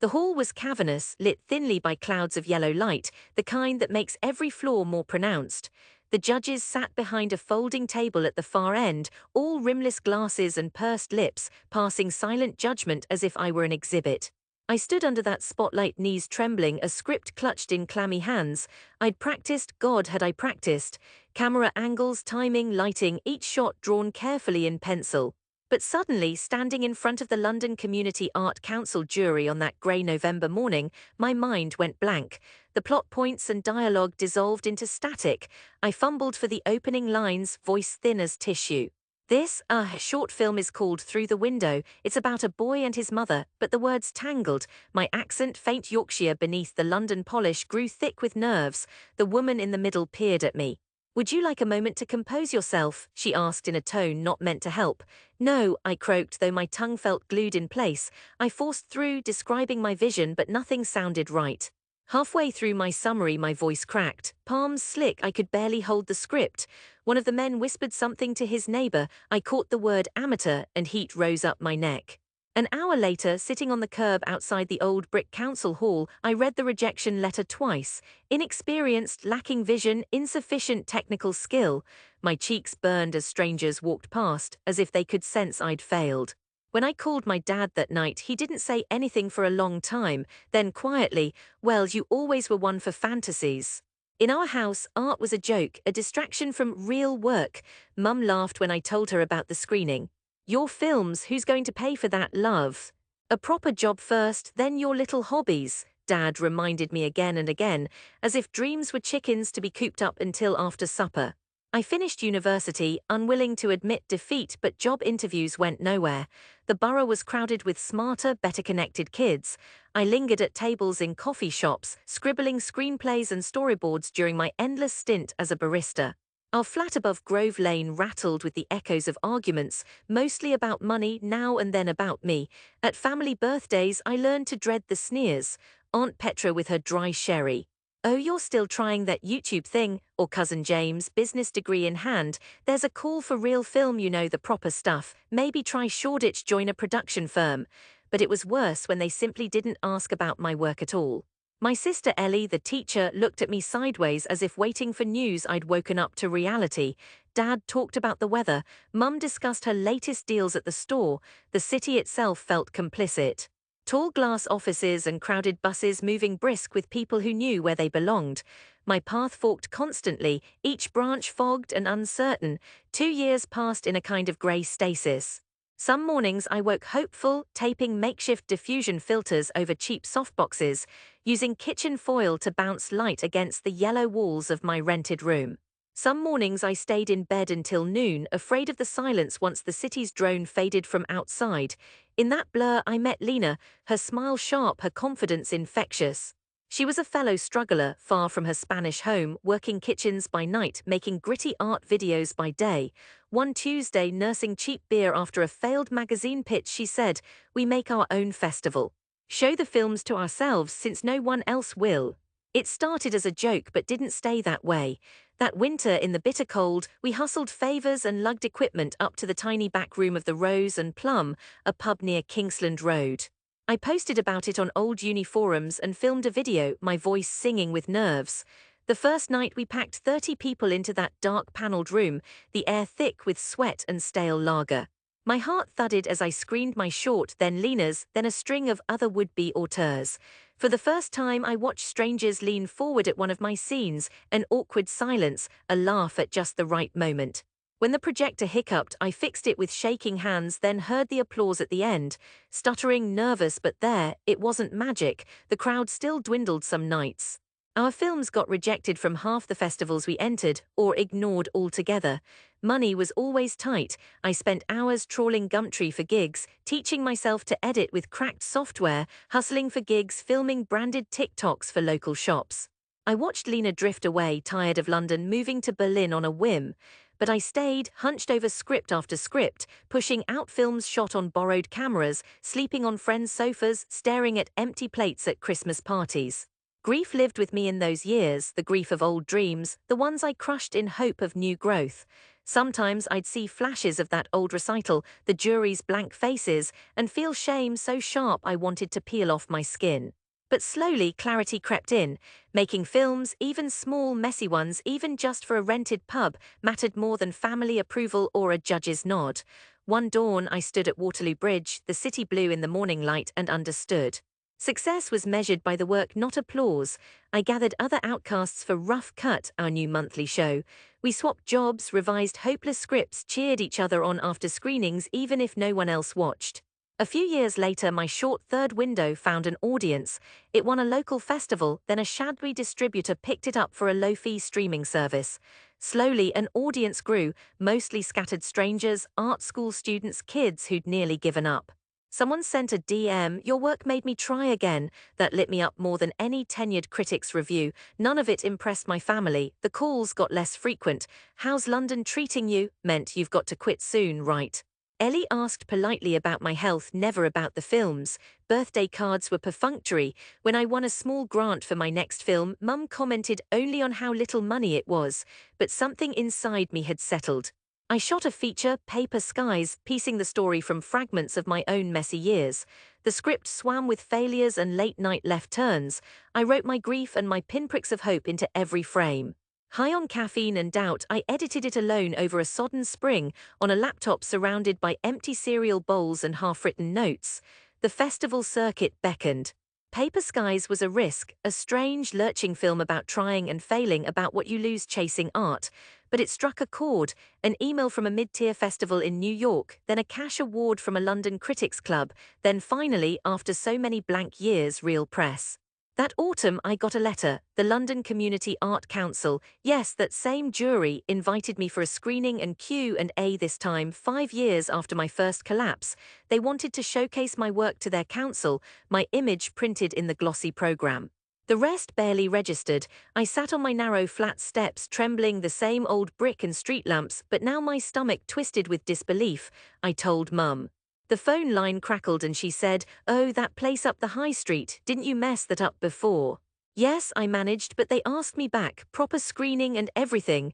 The hall was cavernous, lit thinly by clouds of yellow light, the kind that makes every flaw more pronounced. The judges sat behind a folding table at the far end, all rimless glasses and pursed lips, passing silent judgment as if I were an exhibit. I stood under that spotlight, knees trembling, a script clutched in clammy hands. I'd practiced, God had I practiced. Camera angles, timing, lighting, each shot drawn carefully in pencil. But suddenly, standing in front of the London Community Art Council jury on that grey November morning, my mind went blank. The plot points and dialogue dissolved into static. I fumbled for the opening lines, voice thin as tissue. This short film is called Through the Window. It's about a boy and his mother, but the words tangled. My accent, faint Yorkshire beneath the London polish, grew thick with nerves. The woman in the middle peered at me. "Would you like a moment to compose yourself?" she asked in a tone not meant to help. "No," I croaked, though my tongue felt glued in place. I forced through, describing my vision, but nothing sounded right. Halfway through my summary, my voice cracked. Palms slick, I could barely hold the script. One of the men whispered something to his neighbor. I caught the word amateur, and heat rose up my neck. An hour later, sitting on the curb outside the old brick council hall, I read the rejection letter twice. Inexperienced, lacking vision, insufficient technical skill. My cheeks burned as strangers walked past, as if they could sense I'd failed. When I called my dad that night, he didn't say anything for a long time, then quietly, "Well, you always were one for fantasies." In our house, art was a joke, a distraction from real work. Mum laughed when I told her about the screening. "Your films, who's going to pay for that, love? A proper job first, then your little hobbies," Dad reminded me again and again, as if dreams were chickens to be cooped up until after supper. I finished university, unwilling to admit defeat, but job interviews went nowhere. The borough was crowded with smarter, better-connected kids. I lingered at tables in coffee shops, scribbling screenplays and storyboards during my endless stint as a barista. Our flat above Grove Lane rattled with the echoes of arguments, mostly about money, now and then about me. At family birthdays, I learned to dread the sneers. Aunt Petra with her dry sherry. "Oh, you're still trying that YouTube thing," or Cousin James, business degree in hand. "There's a call for real film, you know, the proper stuff. Maybe try Shoreditch, join a production firm." But it was worse when they simply didn't ask about my work at all. My sister Ellie, the teacher, looked at me sideways as if waiting for news. I'd woken up to reality. Dad talked about the weather. Mum discussed her latest deals at the store. The city itself felt complicit. Tall glass offices and crowded buses moving brisk with people who knew where they belonged. My path forked constantly, each branch fogged and uncertain. 2 years passed in a kind of grey stasis. Some mornings I woke hopeful, taping makeshift diffusion filters over cheap softboxes, using kitchen foil to bounce light against the yellow walls of my rented room. Some mornings I stayed in bed until noon, afraid of the silence once the city's drone faded from outside. In that blur I met Lina, her smile sharp, her confidence infectious. She was a fellow struggler, far from her Spanish home, working kitchens by night, making gritty art videos by day. One Tuesday, nursing cheap beer after a failed magazine pitch, she said, "We make our own festival. Show the films to ourselves since no one else will." It started as a joke but didn't stay that way. That winter in the bitter cold, we hustled favours and lugged equipment up to the tiny back room of the Rose and Plum, a pub near Kingsland Road. I posted about it on old uni forums and filmed a video, my voice singing with nerves. The first night we packed 30 people into that dark panelled room, the air thick with sweat and stale lager. My heart thudded as I screened my short, then Lina's, then a string of other would-be auteurs. For the first time I watched strangers lean forward at one of my scenes, an awkward silence, a laugh at just the right moment. When the projector hiccuped, I fixed it with shaking hands, then heard the applause at the end. Stuttering, nervous, but there, it wasn't magic. The crowd still dwindled some nights. Our films got rejected from half the festivals we entered, or ignored altogether. Money was always tight. I spent hours trawling Gumtree for gigs, teaching myself to edit with cracked software, hustling for gigs, filming branded TikToks for local shops. I watched Lina drift away, tired of London, moving to Berlin on a whim. But I stayed, hunched over script after script, pushing out films shot on borrowed cameras, sleeping on friends' sofas, staring at empty plates at Christmas parties. Grief lived with me in those years, the grief of old dreams, the ones I crushed in hope of new growth. Sometimes I'd see flashes of that old recital, the jury's blank faces, and feel shame so sharp I wanted to peel off my skin. But slowly clarity crept in. Making films, even small, messy ones, even just for a rented pub, mattered more than family approval or a judge's nod. One dawn I stood at Waterloo Bridge, the city blue in the morning light, and understood. Success was measured by the work, not applause. I gathered other outcasts for Rough Cut, our new monthly show. We swapped jobs, revised hopeless scripts, cheered each other on after screenings even if no one else watched. A few years later, my short third window found an audience. It won a local festival, then a shadowy distributor picked it up for a low-fee streaming service. Slowly, an audience grew, mostly scattered strangers, art school students, kids who'd nearly given up. Someone sent a DM, "Your work made me try again." That lit me up more than any tenured critic's review. None of it impressed my family. The calls got less frequent. "How's London treating you?" meant "You've got to quit soon, right?" Ellie asked politely about my health, never about the films. Birthday cards were perfunctory. When I won a small grant for my next film, Mum commented only on how little money it was. But something inside me had settled. I shot a feature, Paper Skies, piecing the story from fragments of my own messy years. The script swam with failures and late-night left turns. I wrote my grief and my pinpricks of hope into every frame. High on caffeine and doubt, I edited it alone over a sodden spring, on a laptop surrounded by empty cereal bowls and half-written notes. The festival circuit beckoned. Paper Skies was a risk, a strange, lurching film about trying and failing, about what you lose chasing art. But it struck a chord, an email from a mid-tier festival in New York, then a cash award from a London critics club, then finally, after so many blank years, real press. That autumn I got a letter. The London Community Art Council, yes, that same jury, invited me for a screening and Q&A, this time 5 years after my first collapse. They wanted to showcase my work to their council, my image printed in the glossy programme. The rest barely registered. I sat on my narrow flat steps, trembling, the same old brick and street lamps, but now my stomach twisted with disbelief. I told Mum. The phone line crackled and she said, "Oh, that place up the high street, didn't you mess that up before?" "Yes," I managed, but they asked me back, proper screening and everything.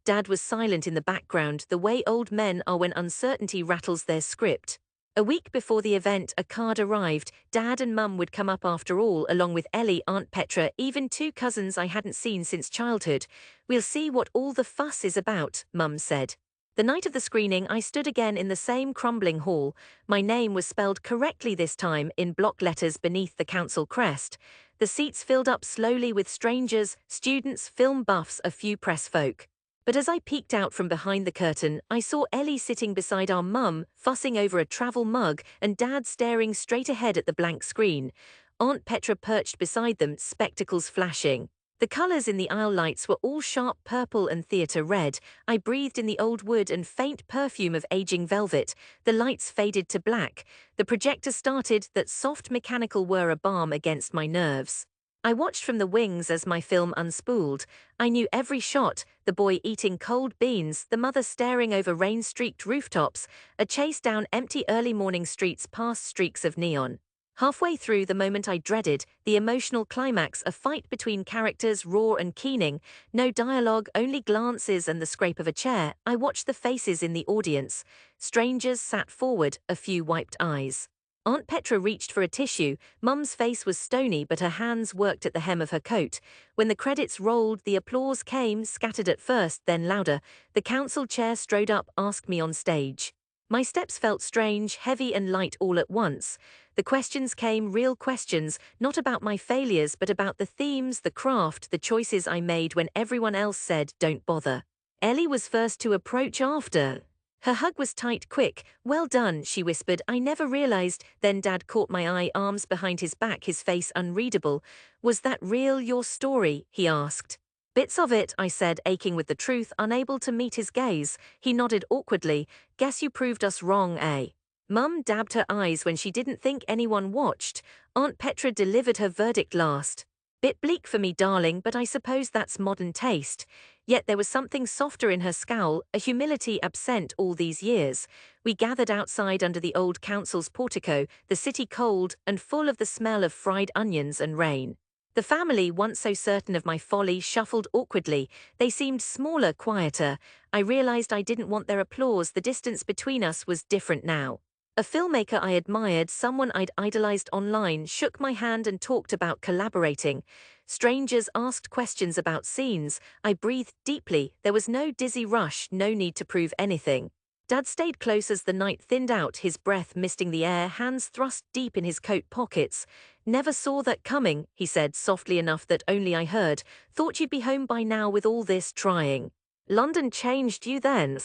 Dad was silent in the background, the way old men are when uncertainty rattles their script. A week before the event, a card arrived. Dad and Mum would come up after all, along with Ellie, Aunt Petra, even 2 cousins I hadn't seen since childhood. "We'll see what all the fuss is about," Mum said. The night of the screening, I stood again in the same crumbling hall. My name was spelled correctly this time, in block letters beneath the council crest. The seats filled up slowly with strangers, students, film buffs, a few press folk. But as I peeked out from behind the curtain, I saw Ellie sitting beside our Mum, fussing over a travel mug, and Dad staring straight ahead at the blank screen. Aunt Petra perched beside them, spectacles flashing. The colours in the aisle lights were all sharp purple and theatre red. I breathed in the old wood and faint perfume of aging velvet. The lights faded to black. The projector started, that soft mechanical whir, a balm against my nerves. I watched from the wings as my film unspooled. I knew every shot, the boy eating cold beans, the mother staring over rain-streaked rooftops, a chase down empty early morning streets past streaks of neon. Halfway through, the moment I dreaded, the emotional climax, a fight between characters, raw and keening, no dialogue, only glances and the scrape of a chair, I watched the faces in the audience. Strangers sat forward, a few wiped eyes. Aunt Petra reached for a tissue. Mum's face was stony, but her hands worked at the hem of her coat. When the credits rolled, the applause came, scattered at first, then louder. The council chair strode up, asked me on stage. My steps felt strange, heavy and light all at once. The questions came, real questions, not about my failures, but about the themes, the craft, the choices I made when everyone else said, "Don't bother." Ellie was first to approach after. Her hug was tight, quick. "Well done," she whispered. "I never realized." Then Dad caught my eye, arms behind his back, his face unreadable. "Was that real, your story?" he asked. "Bits of it," I said, aching with the truth, unable to meet his gaze. He nodded awkwardly. "Guess you proved us wrong, eh?" Mum dabbed her eyes when she didn't think anyone watched. Aunt Petra delivered her verdict last. "Bit bleak for me, darling, but I suppose that's modern taste." Yet there was something softer in her scowl, a humility absent all these years. We gathered outside under the old council's portico, the city cold and full of the smell of fried onions and rain. The family, once so certain of my folly, shuffled awkwardly. They seemed smaller, quieter. I realized I didn't want their applause. The distance between us was different now. A filmmaker I admired, someone I'd idolized online, shook my hand and talked about collaborating. Strangers asked questions about scenes. I breathed deeply. There was no dizzy rush, no need to prove anything. Dad stayed close as the night thinned out, his breath misting the air, hands thrust deep in his coat pockets. "Never saw that coming," he said softly enough that only I heard. "Thought you'd be home by now with all this trying." London changed you then?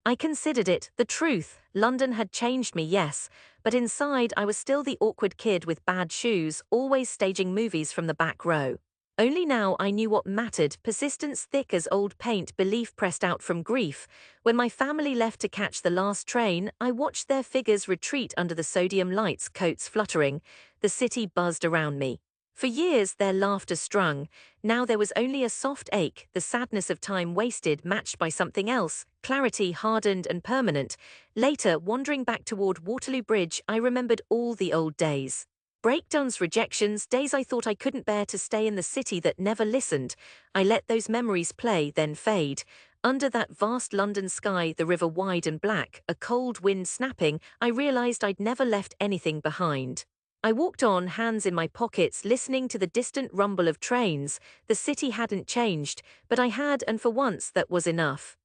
I considered it. The truth, London had changed me, yes, but inside I was still the awkward kid with bad shoes, always staging movies from the back row. Only now I knew what mattered, persistence thick as old paint, belief pressed out from grief. When my family left to catch the last train, I watched their figures retreat under the sodium lights, coats fluttering. The city buzzed around me. For years their laughter strung. Now there was only a soft ache, the sadness of time wasted matched by something else, clarity hardened and permanent. Later, wandering back toward Waterloo Bridge, I remembered all the old days. Breakdowns, rejections, days I thought I couldn't bear to stay in the city that never listened. I let those memories play, then fade. Under that vast London sky, the river wide and black, a cold wind snapping, I realized I'd never left anything behind. I walked on, hands in my pockets, listening to the distant rumble of trains. The city hadn't changed, but I had, and for once that was enough.